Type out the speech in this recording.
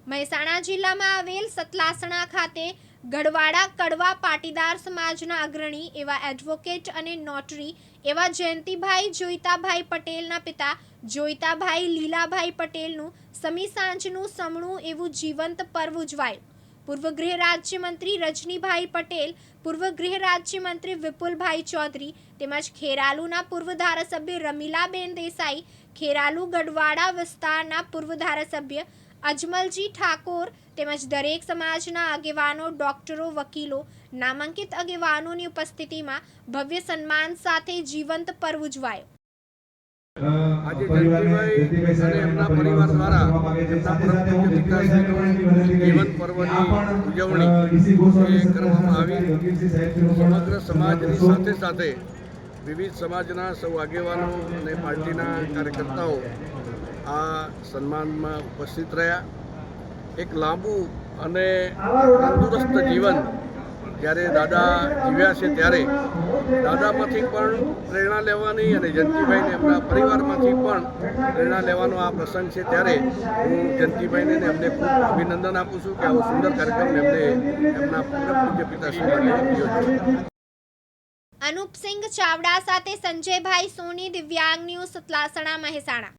મહેસાણા જિલ્લામાં આવેલ સતલાસણા ખાતે ગઢવાડા કડવા પાટીદાર સમાજના અગ્રણી એવા એડવોકેટ અને નોટરી એવા જયંતિભાઈ જોઈતાભાઈ પટેલના પિતા જોઈતાભાઈ લીલાભાઈ પટેલનું સમી સાંજનું સમણું એવું જીવંત પર્વ ઉજવાયું। પૂર્વ ગૃહ રાજ્યમંત્રી રજનીભાઈ પટેલ, પૂર્વ ગૃહ રાજ્યમંત્રી વિપુલભાઈ ચૌધરી તેમજ ખેરાલુના પૂર્વ ધારાસભ્ય રમીલાબેન દેસાઈ, ખેરાલુ ગઢવાડા વિસ્તારના પૂર્વ ધારાસભ્ય અજમલજી ઠાકોર તેમજ દરેક સમાજના આગેવાનો, ડોક્ટરો, વકીલો, નામાંકિત આગેવાનોની ઉપસ્થિતિમાં ભવ્ય સન્માન સાથે જીવંત પર્વ ઉજવાયો। આજે જયંતિભાઈ અને એમના પરિવાર દ્વારા એમના પરમ પૂજ્ય પિતાશ્રીનું જીવન પર્વની ઉજવણી કરવામાં આવી। સમગ્ર સમાજની સાથે સાથે વિવિધ સમાજના સૌ આગેવાનો અને પાર્ટીના કાર્યકર્તાઓ આ સન્માનમાં ઉપસ્થિત રહ્યા। એક લાંબુ અને તંદુરસ્ત જીવન જ્યારે દાદા જીવ્યા છે ત્યારે દાદામાંથી પણ પ્રેરણા લેવાની અને જયંતિભાઈને એમના પરિવારમાંથી પણ પ્રેરણા લેવાનો આ પ્રસંગ છે। ત્યારે હું જયંતિભાઈને એમને ખૂબ અભિનંદન આપું છું કે આવો સુંદર કાર્યક્રમ એમને એમના પૂજ્ય પિતાશ્રી માટે યોજ્યો। અનુપસિંહ ચાવડા સાથે સંજયભાઈ સોની, દિવ્યાંગ ન્યૂઝ, સતલાસણા, મહેસાણા।